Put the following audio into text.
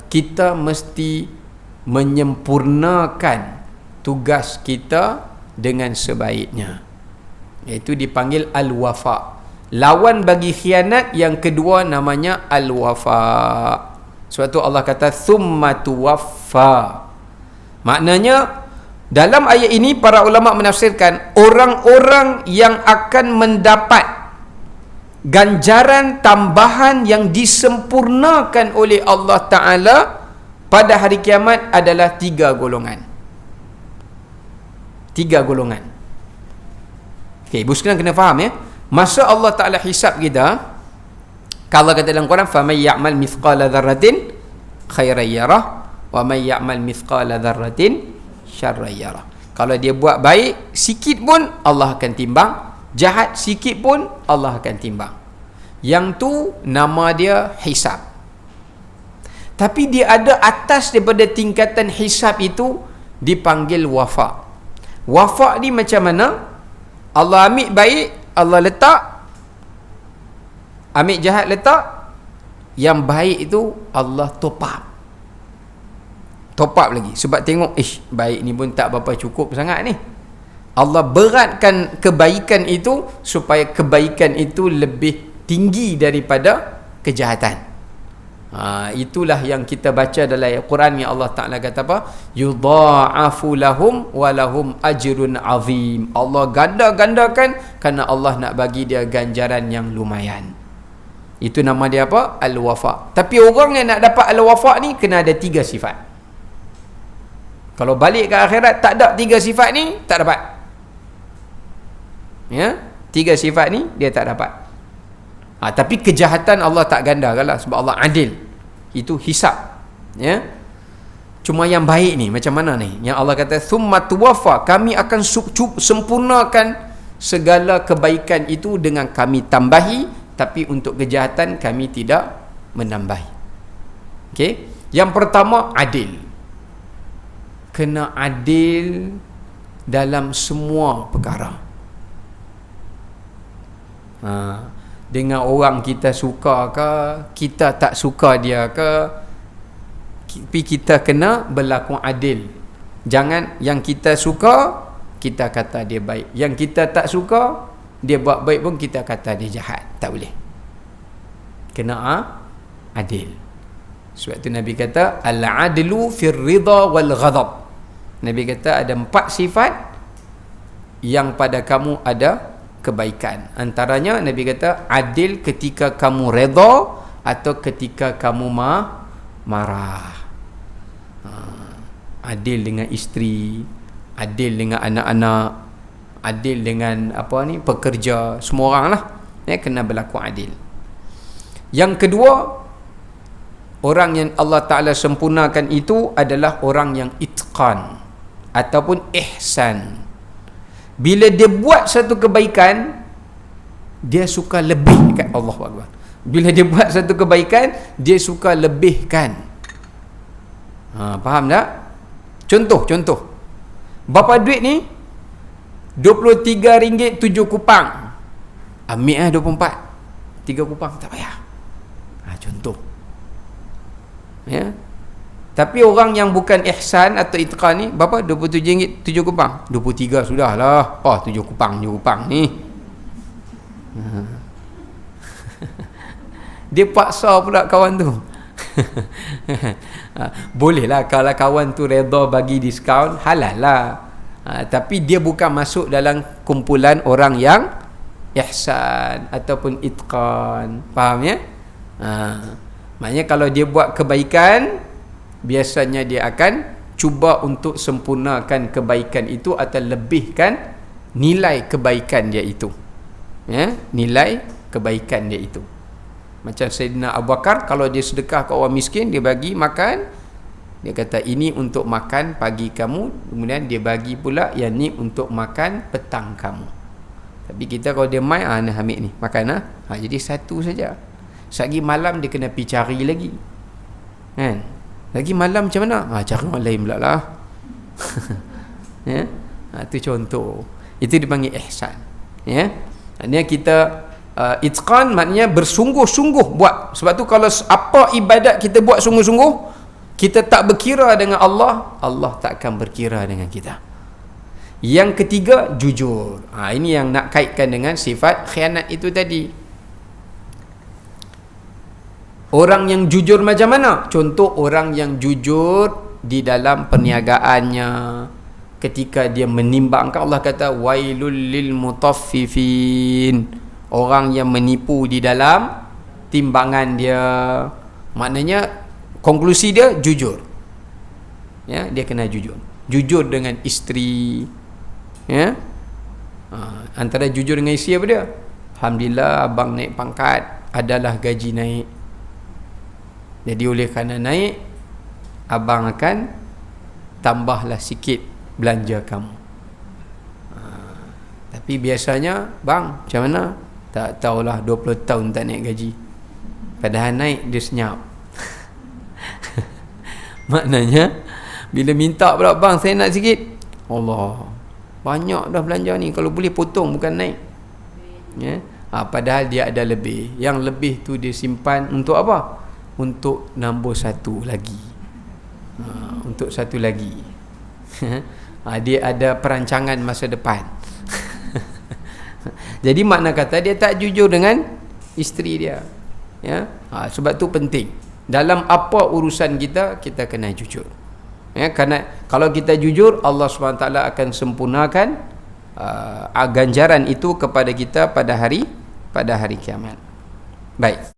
kita mesti menyempurnakan tugas kita dengan sebaiknya, iaitu dipanggil al-wafa. Lawan bagi khianat yang kedua namanya al-wafa. Sebab tu Allah kata thumma tuwaffa. Maknanya dalam ayat ini para ulama menafsirkan orang-orang yang akan mendapat ganjaran tambahan yang disempurnakan oleh Allah Ta'ala pada hari kiamat adalah 3 golongan. 3 golongan. Okey, ibu sekalian kena faham ya. Masa Allah Ta'ala hisab kita, kalau kata dalam Quran, فَمَنْ يَعْمَلْ مِثْقَالَ ذَرَّةٍ خَيْرًا يَرَهُ وَمَنْ يَعْمَلْ مِثْقَالَ ذَرَّةٍ شَرًّا يَرَهُ. Kalau dia buat baik sikit pun Allah akan timbang, jahat sikit pun Allah akan timbang. Yang tu nama dia hisab. Tapi dia ada atas daripada tingkatan hisab itu, dipanggil wafa. Wafa ni macam mana? Allah ambil baik, Allah letak, ambil jahat letak, yang baik itu Allah top up lagi. Sebab tengok, baik ni pun tak berapa cukup sangat ni. Allah beratkan kebaikan itu supaya kebaikan itu lebih tinggi daripada kejahatan. Itulah yang kita baca dalam Al-Quran yang Allah Ta'ala kata apa? Yudha'afu lahum walahum ajrun azim. Allah ganda-gandakan kerana Allah nak bagi dia ganjaran yang lumayan. Itu nama dia apa? Al-Wafa. Tapi orang yang nak dapat Al-Wafa ni kena ada 3 sifat. Kalau balik ke akhirat tak ada 3 sifat ni, tak dapat. Ya, 3 sifat ni dia tak dapat. Tapi kejahatan Allah tak gandakan lah, sebab Allah adil. Itu hisab. Ya. Cuma yang baik ni macam mana ni? Yang Allah kata thumma tuwaffa, kami akan sempurnakan segala kebaikan itu dengan kami tambahi, tapi untuk kejahatan kami tidak menambahi. Okey. Yang pertama, adil. Kena adil dalam semua perkara. Dengan orang kita suka ke, kita tak suka dia ke, tapi kita kena berlaku adil. Jangan yang kita suka kita kata dia baik, yang kita tak suka dia buat baik pun kita kata dia jahat. Tak boleh. Kena adil. Sebab tu Nabi kata al-adlu fir ridha wal ghadab. Nabi kata ada 4 sifat yang pada kamu ada kebaikan. Antaranya Nabi kata adil ketika kamu redha atau ketika kamu marah. Adil dengan isteri, adil dengan anak-anak, adil dengan pekerja, semua orang lah kena berlaku adil. Yang kedua, orang yang Allah Ta'ala sempurnakan itu adalah orang yang itqan ataupun ihsan. Bila dia buat satu kebaikan, dia suka lebihkan. Allahu Akbar. Bila dia buat satu kebaikan, dia suka lebihkan. Faham tak? Contoh. Berapa duit ni? RM23.7. Ambil 24. 3 kupang tak payah. Contoh. Ya. Tapi orang yang bukan ihsan atau itqan ni, berapa? RM27 7 kupang. 23 sudahlah. 7 kupang ni. Dia paksa pula kawan tu. Bolehlah kalau kawan tu redha bagi diskaun, halal lah. Tapi dia bukan masuk dalam kumpulan orang yang ihsan ataupun itqan. Faham ya? Maknanya kalau dia buat kebaikan, biasanya dia akan cuba untuk sempurnakan kebaikan itu atau lebihkan nilai kebaikan dia itu. Ya, nilai kebaikan dia itu. Macam Sayyidina Abu Bakar, kalau dia sedekah ke orang miskin, dia bagi makan, dia kata ini untuk makan pagi kamu, kemudian dia bagi pula yang ni untuk makan petang kamu. Tapi kita kalau dia mai, nak ambil ni makan jadi satu saja. Sagi malam dia kena pergi cari lagi. Kan? Lagi malam macam mana? Cari orang lain pula lah. Ya? Itu contoh. Itu dipanggil ihsan. Ya? Maknanya kita itqan maknanya bersungguh-sungguh buat. Sebab tu kalau apa ibadat kita buat sungguh-sungguh, kita tak berkira dengan Allah, Allah tak akan berkira dengan kita. Yang ketiga, jujur. Ini yang nak kaitkan dengan sifat khianat itu tadi. Orang yang jujur macam mana? Contoh orang yang jujur di dalam perniagaannya, ketika dia menimbangkan, Allah kata wailul lil mutaffifin, orang yang menipu di dalam timbangan dia. Maknanya konklusi dia jujur, ya, dia kena jujur dengan isteri, ya. Antara jujur dengan isteri apa dia? Alhamdulillah abang naik pangkat, adalah gaji naik, jadi oleh kerana naik, abang akan tambahlah sikit belanja kamu. Tapi biasanya, bang, macam mana? Tak tahulah, 20 tahun tak naik gaji. Padahal naik, dia senyap. Maknanya, bila minta pula, bang, saya nak sikit. Allah, banyak dah belanja ni, kalau boleh potong, bukan naik. Ya? Padahal dia ada lebih. Yang lebih tu dia simpan untuk apa? Untuk nombor satu lagi. Untuk satu lagi. Dia ada perancangan masa depan. Jadi makna kata dia tak jujur dengan isteri dia, ya. Sebab tu penting dalam apa urusan kita, kita kena jujur, ya. Kerana kalau kita jujur, Allah SWT akan sempurnakan ganjaran itu kepada kita pada hari kiamat. Baik.